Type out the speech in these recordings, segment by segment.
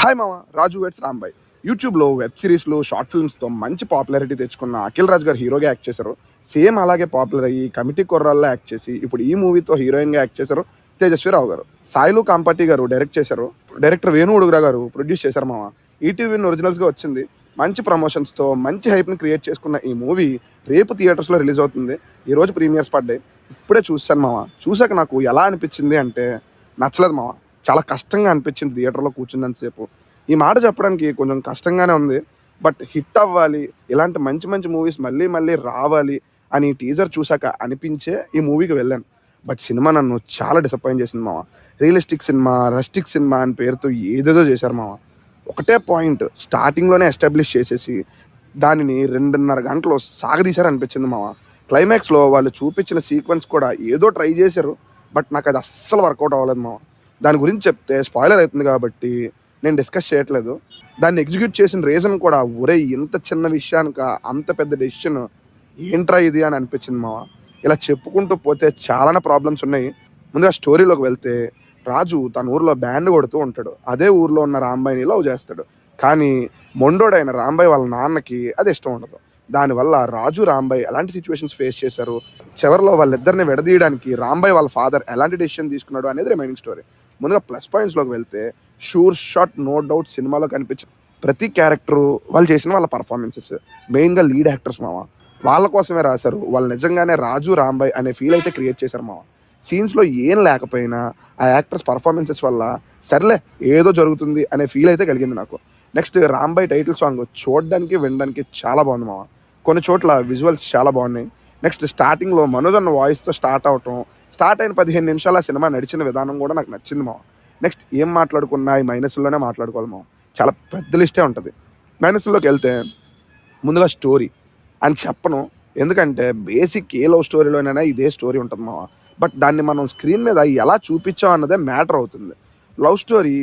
Hi మామ, రాజు vets Rambai. యూట్యూబ్లో web సిరీస్లు, షార్ట్ ఫిల్మ్స్తో మంచి పాపులారిటీ తెచ్చుకున్న అఖిల్ రాజ్ గారు హీరోగా యాక్ట్ చేశారు. సేమ్ అలాగే పాపులర్ అయ్యి కమిటీ కుర్రాల్లో యాక్ట్ చేసి ఇప్పుడు ఈ మూవీతో హీరోయిన్గా యాక్ట్ చేశారు తేజస్విరావు గారు. సాయిలు కాంపటి గారు డైరెక్ట్ చేశారు. డైరెక్టర్ వేణు ఉడుగురా గారు ప్రొడ్యూస్ చేశారు మామ. ఈటీవీ ఒరిజినల్స్గా వచ్చింది. మంచి ప్రమోషన్స్తో మంచి హైప్ని క్రియేట్ చేసుకున్న ఈ మూవీ రేపు థియేటర్స్లో రిలీజ్ అవుతుంది. ఈరోజు ప్రీమియర్స్ పడ్డాయి. ఇప్పుడే చూశాను మామ. చూశాక నాకు ఎలా అనిపించింది అంటే నచ్చలేదు మామ. చాలా కష్టంగా అనిపించింది థియేటర్లో కూర్చున్నంతసేపు. ఈ మాట చెప్పడానికి కొంచెం కష్టంగానే ఉంది. బట్ హిట్ అవ్వాలి, ఇలాంటి మంచి మంచి మూవీస్ మళ్ళీ మళ్ళీ రావాలి అని టీజర్ చూశాక అనిపించే ఈ మూవీకి వెళ్ళాను. బట్ సినిమా నన్ను చాలా డిసప్పాయింట్ చేసింది మామ. రియలిస్టిక్ సినిమా, రస్టిక్ సినిమా అని పేరుతో ఏదేదో చేశారు మామ. ఒకటే పాయింట్ స్టార్టింగ్లోనే ఎస్టాబ్లిష్ చేసేసి దానిని 2.5 గంటలు సాగదీశారు అనిపించింది మామ. క్లైమాక్స్లో వాళ్ళు చూపించిన సీక్వెన్స్ కూడా ఏదో ట్రై చేశారు. బట్ నాకు అది అస్సలు వర్కౌట్ అవ్వలేదు మామ. దాని గురించి చెప్తే స్పాయిలర్ అవుతుంది కాబట్టి నేను డిస్కస్ చేయట్లేదు. దాన్ని ఎగ్జిక్యూట్ చేసిన రీజన్ కూడా ఒరే ఇంత చిన్న విషయానికి అంత పెద్ద డెసిషన్ ఏంట్రా ఇది అని అనిపించింది మామ. ఇలా చెప్పుకుంటూ పోతే చాలానే ప్రాబ్లమ్స్ ఉన్నాయి. ముందుగా స్టోరీలోకి వెళ్తే రాజు తన ఊర్లో బ్యాండ్ కొడుతూ ఉంటాడు. అదే ఊర్లో ఉన్న రాంబాయిని లవ్ చేస్తాడు. కానీ మొండోడైన రాంబాయి వాళ్ళ నాన్నకి అది ఇష్టం ఉండదు. దానివల్ల రాజు రాంబాయి ఎలాంటి సిచ్యువేషన్స్ ఫేస్ చేశారు, చివరిలో వాళ్ళిద్దరిని విడదీయడానికి రాంబాయి వాళ్ళ ఫాదర్ ఎలాంటి డెసిషన్ తీసుకున్నాడు అనేది రిమైనింగ్ స్టోరీ. ముందుగా ప్లస్ పాయింట్స్లోకి వెళ్తే షూర్ షాట్ నో డౌట్ సినిమాలో కనిపించిన ప్రతి క్యారెక్టరు వాళ్ళు చేసిన వాళ్ళ పర్ఫార్మెన్సెస్, మెయిన్గా లీడ్ యాక్టర్స్ మామ వాళ్ళ కోసమే రాశారు. వాళ్ళు నిజంగానే రాజు రాంబాయ్ అనే ఫీల్ అయితే క్రియేట్ చేశారు మామ. సీన్స్లో ఏం లేకపోయినా ఆ యాక్టర్స్ పర్ఫార్మెన్సెస్ వల్ల సర్లే ఏదో జరుగుతుంది అనే ఫీల్ అయితే కలిగింది నాకు. నెక్స్ట్ రాంబాయ్ టైటిల్ సాంగ్ చూడడానికి వినడానికి చాలా బాగుంది మామ. కొన్ని చోట్ల విజువల్స్ చాలా బాగున్నాయి. నెక్స్ట్ స్టార్టింగ్లో మనోజ్ అన్న వాయిస్తో స్టార్ట్ అయిన 15 నిమిషాల సినిమా నడిచిన విధానం కూడా నాకు నచ్చింది మామ. నెక్స్ట్ ఏం మాట్లాడుకున్నా ఈ మైనస్లోనే మాట్లాడుకోవాలి మామ. చాలా పెద్ద లిస్టే ఉంటుంది. మైనస్లోకి వెళ్తే ముందుగా స్టోరీ అని చెప్పను, ఎందుకంటే బేసిక్ ఏ లవ్ స్టోరీలోనైనా ఇదే స్టోరీ ఉంటుంది మామ. బట్ దాన్ని మనం స్క్రీన్ మీద ఎలా చూపించాం అన్నదే మ్యాటర్ అవుతుంది. లవ్ స్టోరీ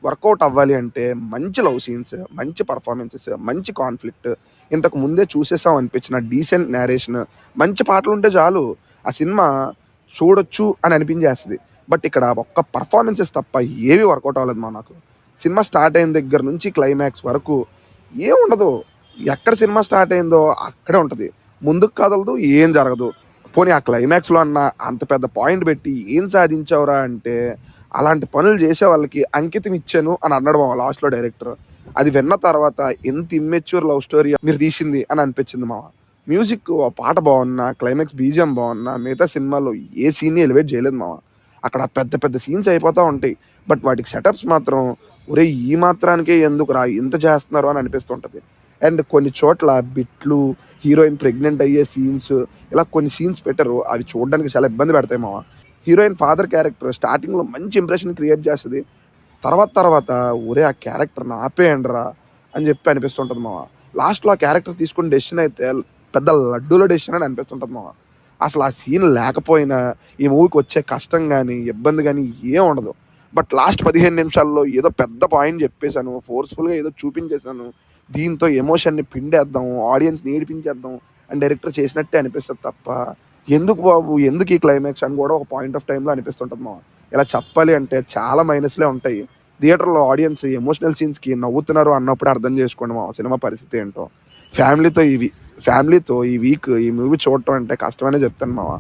వర్కౌట్ అవ్వాలి అంటే మంచి లవ్ సీన్స్, మంచి పర్ఫార్మెన్సెస్, మంచి కాన్ఫ్లిక్ట్, ఇంతకు ముందే చూసేసాం అనిపించిన డీసెంట్ నేరేషన్, మంచి పాటలు ఉంటే చాలు ఆ సినిమా చూడొచ్చు అని అనిపించేస్తుంది. బట్ ఇక్కడ ఒక్క పర్ఫార్మెన్సెస్ తప్ప ఏవి వర్కౌట్ అవ్వలేదు మా నాకు. సినిమా స్టార్ట్ అయిన దగ్గర నుంచి క్లైమాక్స్ వరకు ఏం ఉండదు. ఎక్కడ సినిమా స్టార్ట్ అయిందో అక్కడే ఉంటుంది. ముందుకు కదలదు, ఏం జరగదు. పోనీ ఆ క్లైమాక్స్లో అన్న అంత పెద్ద పాయింట్ పెట్టి ఏం సాధించావురా అంటే అలాంటి పనులు చేసే వాళ్ళకి అంకితం ఇచ్చాను అని అన్నాడు మా లాస్ట్లో డైరెక్టర్. అది విన్న తర్వాత ఎంత ఇమ్మెచ్యూర్ లవ్ స్టోరీ మీరు తీసింది అని అనిపించింది మామ. మ్యూజిక్ పాట బాగున్నా, క్లైమాక్స్ బీజిఎం బాగున్నా మిగతా సినిమాలో ఏ సీన్ని ఎలివేట్ చేయలేదు మామ. అక్కడ పెద్ద పెద్ద సీన్స్ అయిపోతూ ఉంటాయి. బట్ వాటికి సెటప్స్ మాత్రం ఒరే ఈ మాత్రానికే ఎందుకు రా ఇంత చేస్తున్నారు అని అనిపిస్తుంటుంది. అండ్ కొన్ని చోట్ల బిట్లు, హీరోయిన్ ప్రెగ్నెంట్ అయ్యే సీన్స్, ఇలా కొన్ని సీన్స్ పెట్టారు. అవి చూడడానికి చాలా ఇబ్బంది పెడతాయి మామ. హీరోయిన్ ఫాదర్ క్యారెక్టర్ స్టార్టింగ్లో మంచి ఇంప్రెషన్ క్రియేట్ చేస్తుంది. తర్వాత ఒరే ఆ క్యారెక్టర్ని ఆపేయండిరా అని చెప్పి అనిపిస్తుంటుంది మామ. లాస్ట్లో ఆ క్యారెక్టర్ తీసుకున్న డెసిషన్ అయితే పెద్ద లడ్డూలో డెసిషన్ అని అనిపిస్తుంటుంది మామ. అసలు ఆ సీన్ లేకపోయినా ఈ మూవీకి వచ్చే కష్టం కానీ ఇబ్బంది కానీ ఏం ఉండదు. బట్ లాస్ట్ 15 నిమిషాల్లో ఏదో పెద్ద పాయింట్ చెప్పేశాను, ఫోర్స్ఫుల్గా ఏదో చూపించేశాను, దీంతో ఎమోషన్ని పిండేద్దాం, ఆడియన్స్ని ఏడిపించేద్దాం అని డైరెక్టర్ చేసినట్టే అనిపిస్తుంది తప్ప ఎందుకు బాబు ఎందుకు ఈ క్లైమాక్స్ అని కూడా ఒక పాయింట్ ఆఫ్ టైంలో అనిపిస్తుంటుంది మామ. ఇలా చెప్పాలి అంటే చాలా మైనస్లే ఉంటాయి. థియేటర్లో ఆడియన్స్ ఎమోషనల్ సీన్స్కి నవ్వుతున్నారు అన్నప్పుడు అర్థం చేసుకోండి మామ సినిమా పరిస్థితి ఏంటో. ఫ్యామిలీతో ఈ వీక్ ఈ మూవీ చూడటం అంటే కష్టమనే చెప్తాను మామ.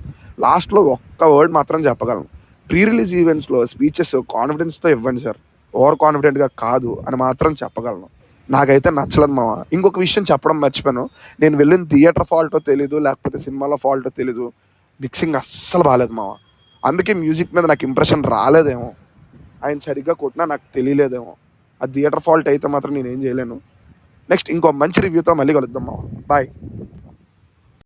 లాస్ట్లో ఒక్క వర్డ్ మాత్రం చెప్పగలను. ప్రీ రిలీజ్ ఈవెంట్స్లో స్పీచెస్ కాన్ఫిడెన్స్తో ఇవ్వండి సార్, ఓవర్ కాన్ఫిడెంట్గా కాదు అని మాత్రం చెప్పగలను. నాకైతే నచ్చలేదు మామ. ఇంకొక విషయం చెప్పడం మర్చిపోయాను. నేను వెళ్ళిన థియేటర్ ఫాల్టో తెలీదు, లేకపోతే సినిమాలో ఫాల్టో తెలీదు, మిక్సింగ్ అస్సలు బాగాలేదు మామ. అందుకే మ్యూజిక్ మీద నాకు ఇంప్రెషన్ రాలేదేమో, ఆయన సరిగ్గా కొట్టినా నాకు తెలియలేదేమో. ఆ థియేటర్ ఫాల్ట్ అయితే మాత్రం నేనేం చేయలేను. నెక్స్ట్ ఇంకో మంచి రివ్యూతో మళ్ళీ కలుద్దాం మామ. బాయ్.